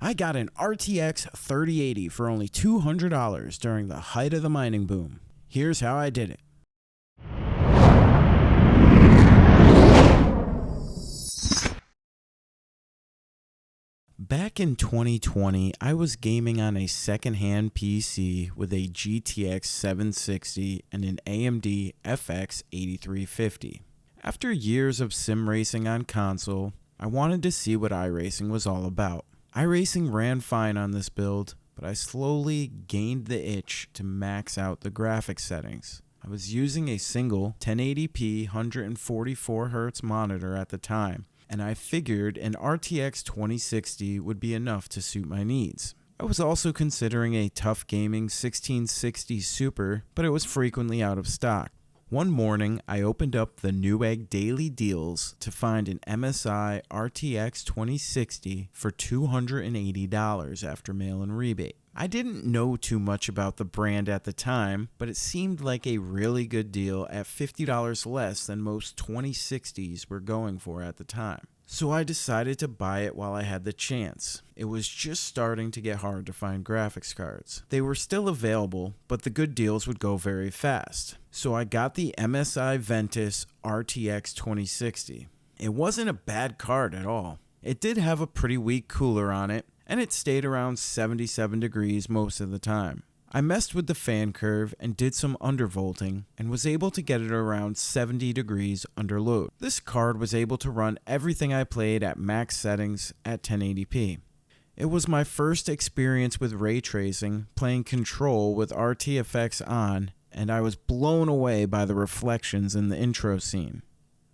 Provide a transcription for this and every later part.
I got an RTX 3080 for only $200 during the height of the mining boom. Here's how I did it. Back in 2020, I was gaming on a second-hand PC with a GTX 760 and an AMD FX 8350. After years of sim racing on console, I wanted to see what iRacing was all about. iRacing ran fine on this build, but I slowly gained the itch to max out the graphics settings. I was using a single 1080p 144Hz monitor at the time, and I figured an RTX 2060 would be enough to suit my needs. I was also considering a tough gaming 1660 Super, but it was frequently out of stock. One morning, I opened up the Newegg Daily Deals to find an MSI RTX 2060 for $280 after mail-in rebate. I didn't know too much about the brand at the time, but it seemed like a really good deal at $50 less than most 2060s were going for at the time. So I decided to buy it while I had the chance. It was just starting to get hard to find graphics cards. They were still available, but the good deals would go very fast. So I got the MSI Ventus RTX 2060. It wasn't a bad card at all. It did have a pretty weak cooler on it, and it stayed around 77 degrees most of the time. I messed with the fan curve and did some undervolting and was able to get it around 70 degrees under load. This card was able to run everything I played at max settings at 1080p. It was my first experience with ray tracing, playing Control with RTFX on, and I was blown away by the reflections in the intro scene.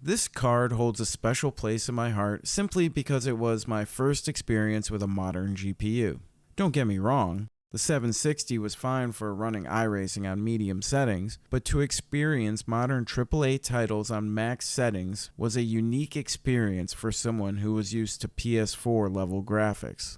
This card holds a special place in my heart simply because it was my first experience with a modern GPU. Don't get me wrong, the 760 was fine for running iRacing on medium settings, but to experience modern AAA titles on max settings was a unique experience for someone who was used to PS4 level graphics.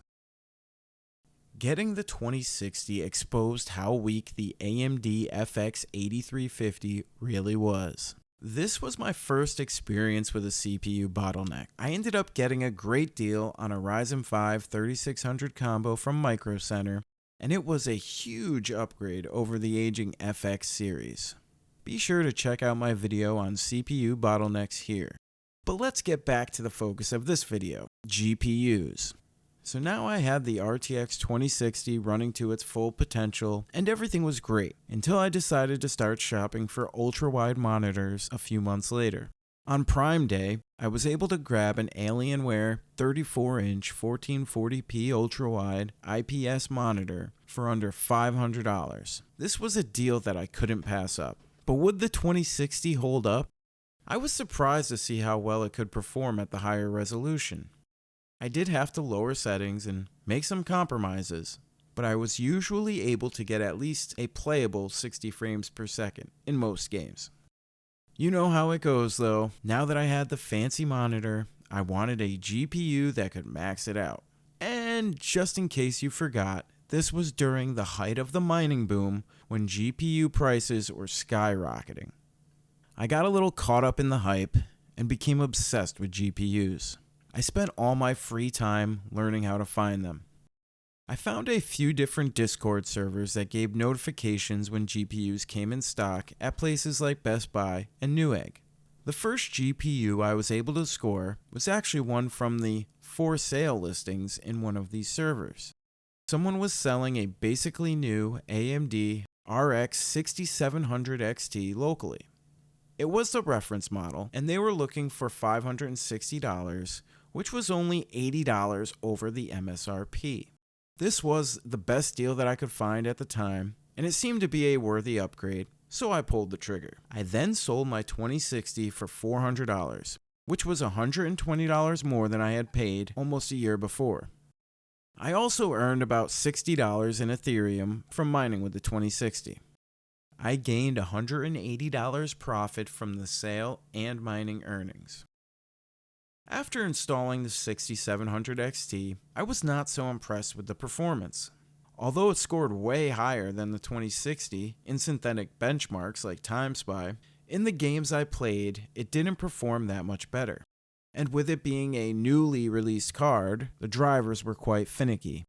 Getting the 2060 exposed how weak the AMD FX 8350 really was. This was my first experience with a CPU bottleneck. I ended up getting a great deal on a Ryzen 5 3600 combo from Micro Center, and it was a huge upgrade over the aging FX series. Be sure to check out my video on CPU bottlenecks here. But let's get back to the focus of this video, GPUs. So now I had the RTX 2060 running to its full potential, and everything was great, until I decided to start shopping for ultra-wide monitors a few months later. On Prime Day, I was able to grab an Alienware 34-inch 1440p ultra-wide IPS monitor for under $500. This was a deal that I couldn't pass up. But would the 2060 hold up? I was surprised to see how well it could perform at the higher resolution. I did have to lower settings and make some compromises, but I was usually able to get at least a playable 60 frames per second in most games. You know how it goes though. Now that I had the fancy monitor, I wanted a GPU that could max it out. And just in case you forgot, this was during the height of the mining boom when GPU prices were skyrocketing. I got a little caught up in the hype and became obsessed with GPUs. I spent all my free time learning how to find them. I found a few different Discord servers that gave notifications when GPUs came in stock at places like Best Buy and Newegg. The first GPU I was able to score was actually one from the for sale listings in one of these servers. Someone was selling a basically new AMD RX 6700 XT locally. It was the reference model, and they were looking for $560, which was only $80 over the MSRP. This was the best deal that I could find at the time, and it seemed to be a worthy upgrade, so I pulled the trigger. I then sold my 2060 for $400, which was $120 more than I had paid almost a year before. I also earned about $60 in Ethereum from mining with the 2060. I gained $180 profit from the sale and mining earnings. After installing the 6700 XT, I was not so impressed with the performance. Although it scored way higher than the 2060 in synthetic benchmarks like TimeSpy, in the games I played, it didn't perform that much better. and with it being a newly released card, the drivers were quite finicky.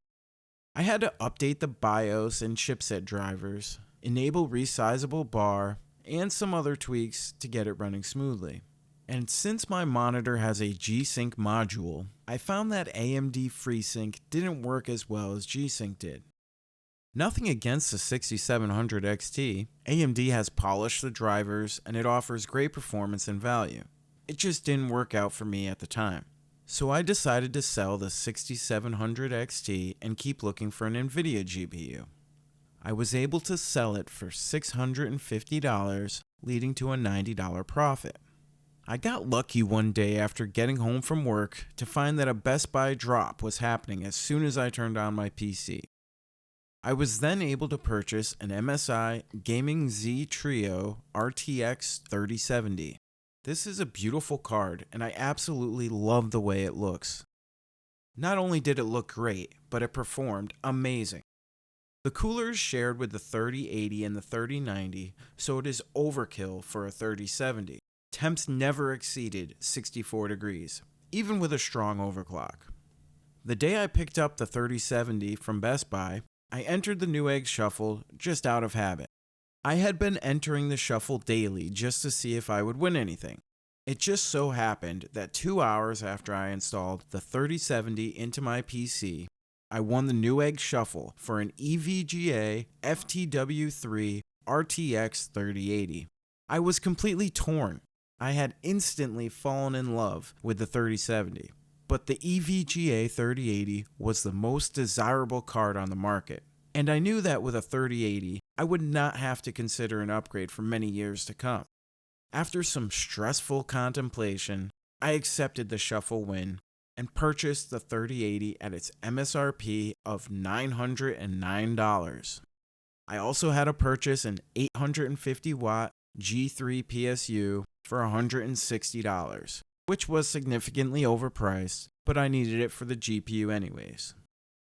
I had to update the BIOS and chipset drivers, enable resizable bar, and some other tweaks to get it running smoothly. And since my monitor has a G-Sync module, I found that AMD FreeSync didn't work as well as G-Sync did. Nothing against the 6700 XT, AMD has polished the drivers and it offers great performance and value. It just didn't work out for me at the time. So I decided to sell the 6700 XT and keep looking for an NVIDIA GPU. I was able to sell it for $650, leading to a $90 profit. I got lucky one day after getting home from work to find that a Best Buy drop was happening as soon as I turned on my PC. I was then able to purchase an MSI Gaming Z Trio RTX 3070. This is a beautiful card and I absolutely love the way it looks. Not only did it look great, but it performed amazing. The cooler is shared with the 3080 and the 3090, so it is overkill for a 3070. Temps never exceeded 64 degrees, even with a strong overclock. The day I picked up the 3070 from Best Buy, I entered the Newegg Shuffle just out of habit. I had been entering the shuffle daily just to see if I would win anything. It just so happened that 2 hours after I installed the 3070 into my PC, I won the Newegg Shuffle for an EVGA FTW3 RTX 3080. I was completely torn. I had instantly fallen in love with the 3070, but the EVGA 3080 was the most desirable card on the market, and I knew that with a 3080, I would not have to consider an upgrade for many years to come. After some stressful contemplation, I accepted the shuffle win and purchased the 3080 at its MSRP of $909. I also had to purchase an 850 watt G3 PSU for $160, which was significantly overpriced, but I needed it for the GPU anyways.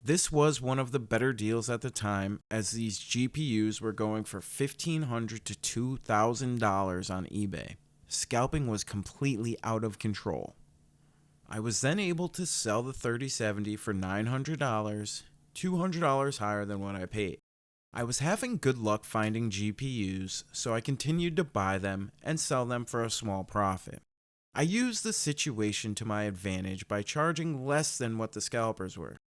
This was one of the better deals at the time, as these GPUs were going for $1,500 to $2,000 on eBay. Scalping was completely out of control. I was then able to sell the 3070 for $900, $200 higher than what I paid. I was having good luck finding GPUs, so I continued to buy them and sell them for a small profit. I used the situation to my advantage by charging less than what the scalpers were.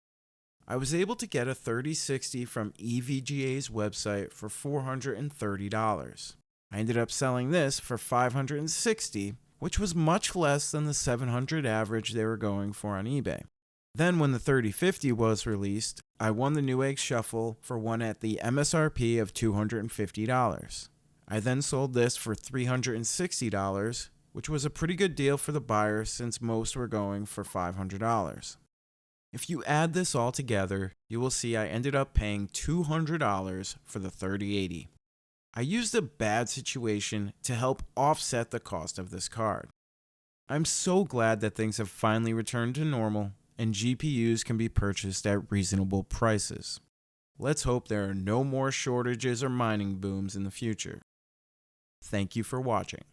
I was able to get a 3060 from EVGA's website for $430. I ended up selling this for $560, which was much less than the $700 average they were going for on eBay. Then when the 3050 was released, I won the Newegg Shuffle for one at the MSRP of $250. I then sold this for $360, which was a pretty good deal for the buyer since most were going for $500. If you add this all together, you will see I ended up paying $200 for the 3080. I used a bad situation to help offset the cost of this card. I'm so glad that things have finally returned to normal and GPUs can be purchased at reasonable prices. Let's hope there are no more shortages or mining booms in the future. Thank you for watching.